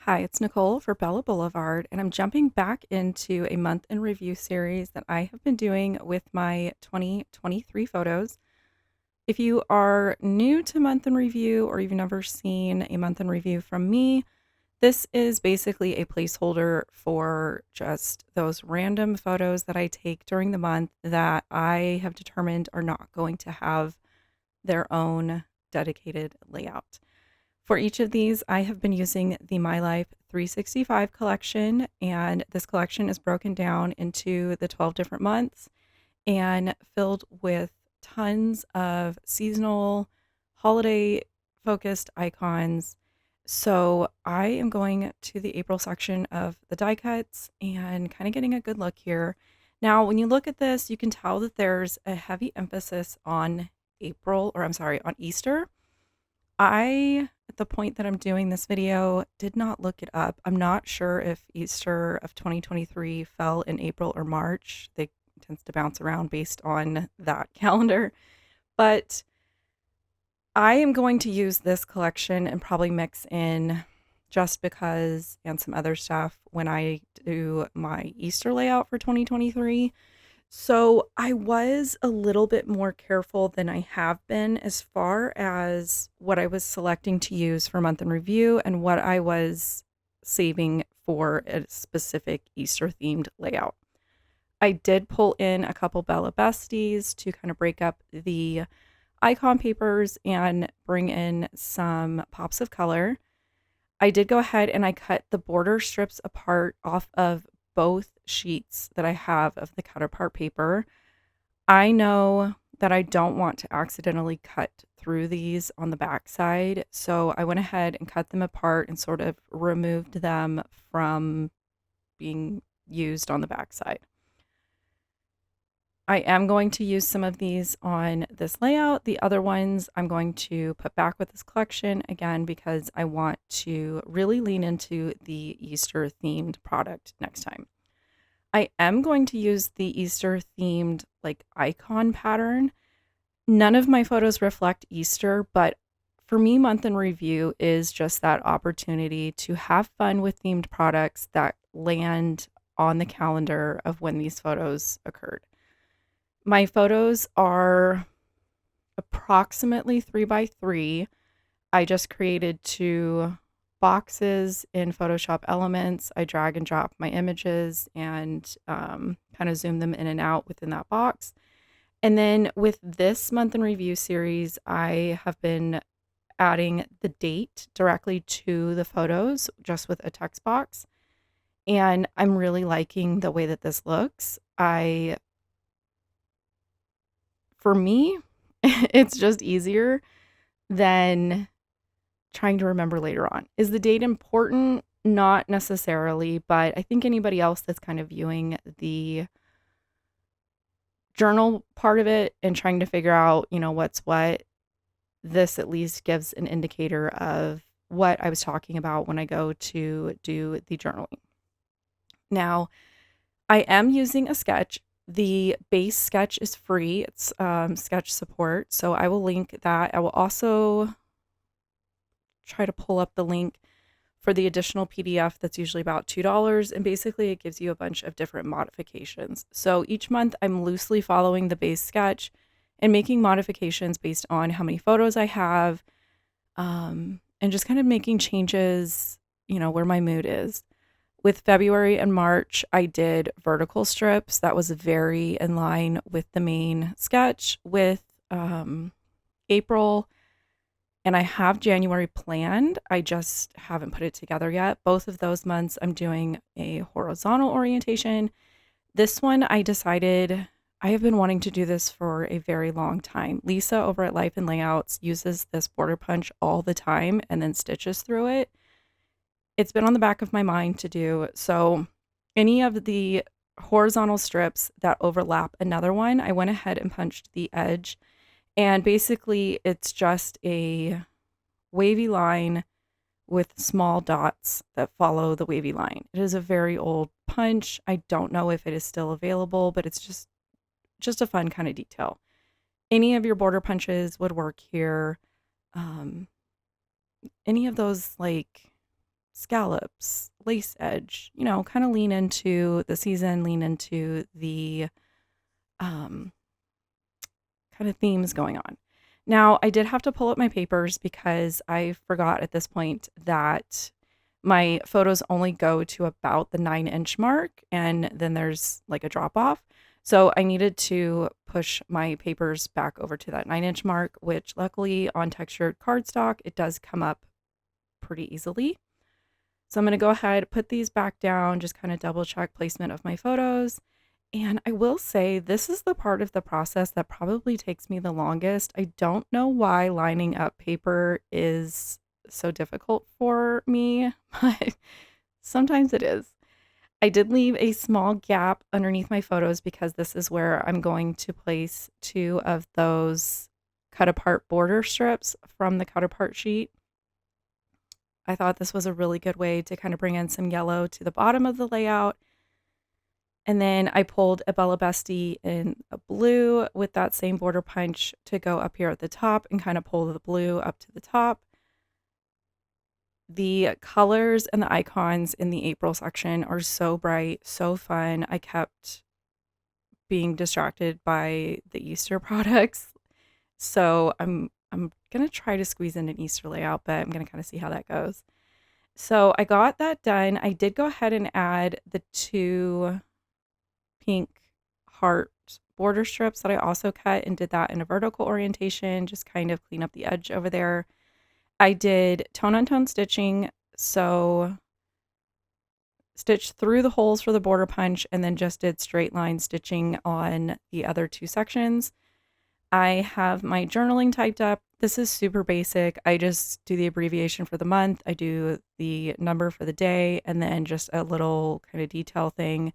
Hi, it's Nicole for Bella Boulevard, and I'm jumping back into a month in review series that I have been doing with my 2023 photos. If you are new to month in review or you've never seen a month in review from me, this is basically a placeholder for just those random photos that I take during the month that I have determined are not going to have their own dedicated layout. For each of these, I have been using the My Life 365 collection, and this collection is broken down into the 12 different months and filled with tons of seasonal, holiday focused icons. So I am going to the April section of the die cuts and kind of getting a good look here. Now, when you look at this, you can tell that there's a heavy emphasis on on Easter. At the point that I'm doing this video, did not look it up. I'm not sure if Easter of 2023 fell in April or March. They tends to bounce around based on that calendar. But I am going to use this collection and probably mix in Just Because and some other stuff when I do my Easter layout for 2023. So I was a little bit more careful than I have been as far as what I was selecting to use for month in review and what I was saving for a specific Easter themed layout. I did pull in a couple Bella Besties to kind of break up the icon papers and bring in some pops of color. I did go ahead and I cut the border strips apart off of both sheets that I have of the cut apart paper. I know that I don't want to accidentally cut through these on the back side, so I went ahead and cut them apart and sort of removed them from being used on the back side. I am going to use some of these on this layout. The other ones I'm going to put back with this collection again because I want to really lean into the Easter themed product next time. I am going to use the Easter themed like icon pattern. None of my photos reflect Easter, but for me, month in review is just that opportunity to have fun with themed products that land on the calendar of when these photos occurred. My photos are approximately 3 by 3. I just created 2 boxes in Photoshop Elements. I drag and drop my images and kind of zoom them in and out within that box. And then with this month in review series, I have been adding the date directly to the photos just with a text box. And I'm really liking the way that this looks. For me, it's just easier than trying to remember later on. Is the date important? Not necessarily, but I think anybody else that's kind of viewing the journal part of it and trying to figure out, what's what, this at least gives an indicator of what I was talking about when I go to do the journaling. Now, I am using a sketch. The base sketch is free. It's sketch support, so I will link that. I will also try to pull up the link for the additional PDF that's usually about $2, and basically it gives you a bunch of different modifications. So each month I'm loosely following the base sketch and making modifications based on how many photos I have, and just kind of making changes, where my mood is. With February and March, I did vertical strips. That was very in line with the main sketch. With April, and I have January planned. I just haven't put it together yet. Both of those months, I'm doing a horizontal orientation. This one, I decided I have been wanting to do this for a very long time. Lisa over at Life and Layouts uses this border punch all the time and then stitches through it. It's been on the back of my mind to do. So any of the horizontal strips that overlap another one, I went ahead and punched the edge. And basically, it's just a wavy line with small dots that follow the wavy line. It is a very old punch. I don't know if it is still available, but it's just a fun kind of detail. Any of your border punches would work here. Any of those like scallops, lace edge, kind of lean into the season, lean into the um, kind of themes going on. Now, I did have to pull up my papers because I forgot at this point that my photos only go to about the 9-inch mark, and then there's like a drop off. So I needed to push my papers back over to that 9-inch mark, which luckily on textured cardstock, it does come up pretty easily. So I'm going to go ahead, put these back down, just kind of double check placement of my photos. And I will say this is the part of the process that probably takes me the longest. I don't know why lining up paper is so difficult for me, but sometimes it is. I did leave a small gap underneath my photos because this is where I'm going to place 2 of those cut apart border strips from the cut apart sheet. I thought this was a really good way to kind of bring in some yellow to the bottom of the layout. And then I pulled a Blvd in a blue with that same border punch to go up here at the top and kind of pull the blue up to the top. The colors and the icons in the April section are so bright, so fun. I kept being distracted by the Easter products. So I'm going to try to squeeze in an Easter layout, but I'm going to kind of see how that goes. So I got that done. I did go ahead and add the 2 pink heart border strips that I also cut and did that in a vertical orientation, just kind of clean up the edge over there. I did tone on tone stitching, so stitched through the holes for the border punch and then just did straight line stitching on the other 2 sections. I have my journaling typed up. This is super basic. I just do the abbreviation for the month. I do the number for the day and then just a little kind of detail thing.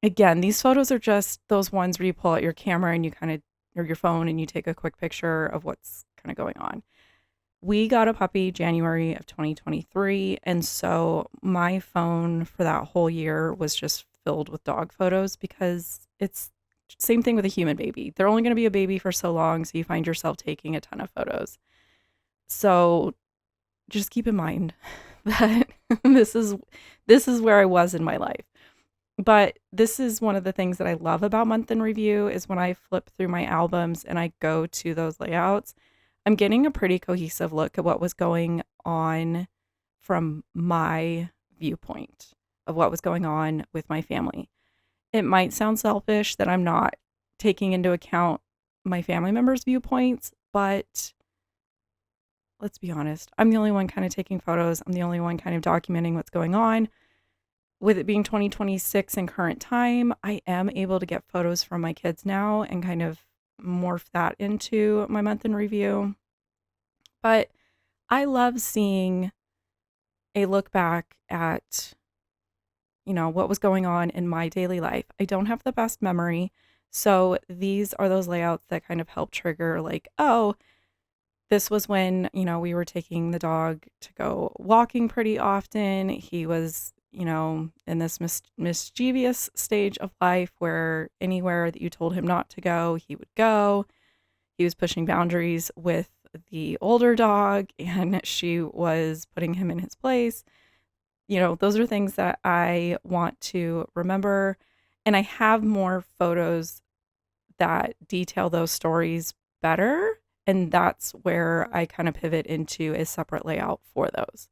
Again, these photos are just those ones where you pull out your camera and you kind of, or your phone, and you take a quick picture of what's kind of going on. We got a puppy January of 2023, and so my phone for that whole year was just filled with dog photos because it's same thing with a human baby. They're only going to be a baby for so long, so you find yourself taking a ton of photos. So just keep in mind that this is where I was in my life. But this is one of the things that I love about Month in Review is when I flip through my albums and I go to those layouts, I'm getting a pretty cohesive look at what was going on from my viewpoint of what was going on with my family. It might sound selfish that I'm not taking into account my family members' viewpoints, but let's be honest, I'm the only one kind of taking photos. I'm the only one kind of documenting what's going on. With it being 2026 in current time, I am able to get photos from my kids now and kind of morph that into my month in review. But I love seeing a look back at, what was going on in my daily life. I don't have the best memory. So these are those layouts that kind of help trigger like, oh, this was when, we were taking the dog to go walking pretty often. He was in this mischievous stage of life where anywhere that you told him not to go, he would go. He was pushing boundaries with the older dog and she was putting him in his place. Those are things that I want to remember. And I have more photos that detail those stories better. And that's where I kind of pivot into a separate layout for those.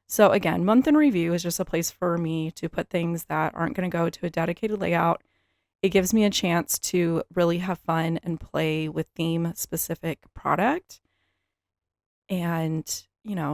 So again, month in review is just a place for me to put things that aren't going to go to a dedicated layout. It gives me a chance to really have fun and play with theme specific product and,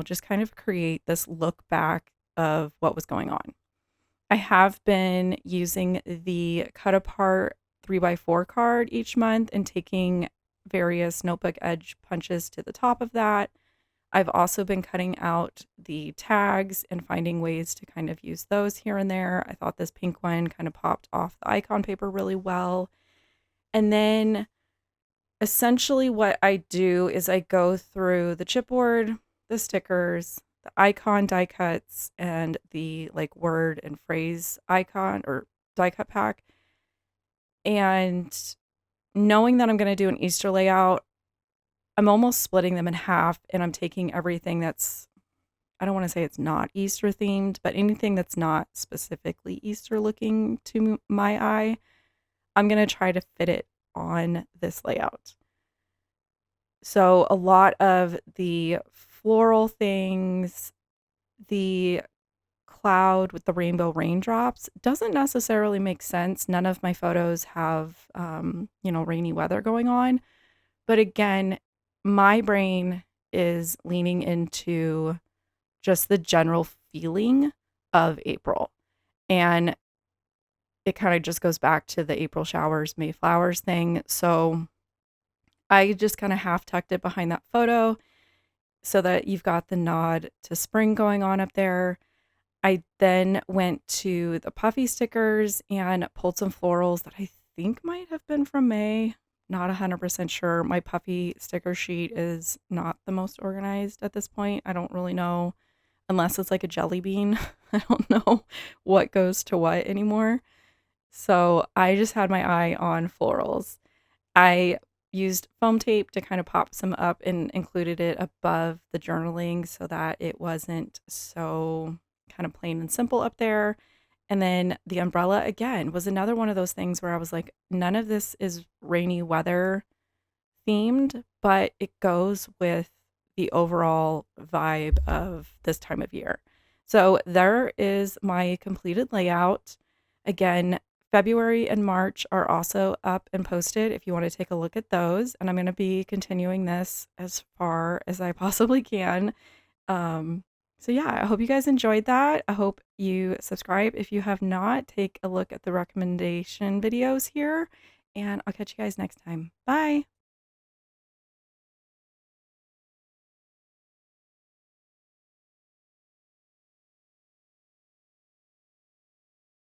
just kind of create this look back of what was going on. I have been using the cut apart 3x4 card each month and taking various notebook edge punches to the top of that. I've also been cutting out the tags and finding ways to kind of use those here and there. I thought this pink one kind of popped off the icon paper really well. And then essentially what I do is I go through the chipboard, the stickers, the icon die cuts, and the word and phrase icon or die cut pack. And knowing that I'm going to do an Easter layout, I'm almost splitting them in half and I'm taking everything that's I don't want to say it's not Easter themed, but anything that's not specifically Easter looking to my eye, I'm going to try to fit it on this layout. So a lot of the floral things, the cloud with the rainbow raindrops doesn't necessarily make sense. None of my photos have, rainy weather going on. But again, my brain is leaning into just the general feeling of April. And it kind of just goes back to the April showers, May flowers thing. So I just kind of half tucked it behind that photo so that you've got the nod to spring going on up there. I then went to the puffy stickers and pulled some florals that I think might have been from May. Not 100% sure. My puffy sticker sheet is not the most organized at this point. I don't really know, unless it's like a jelly bean. I don't know what goes to what anymore. So I just had my eye on florals. I used foam tape to kind of pop some up and included it above the journaling so that it wasn't so kind of plain and simple up there. And then the umbrella again was another one of those things where I was like, none of this is rainy weather themed, but it goes with the overall vibe of this time of year. So there is my completed layout. Again, February and March are also up and posted if you want to take a look at those. And I'm going to be continuing this as far as I possibly can. So yeah, I hope you guys enjoyed that. I hope you subscribe. If you have not, take a look at the recommendation videos here, and I'll catch you guys next time. Bye.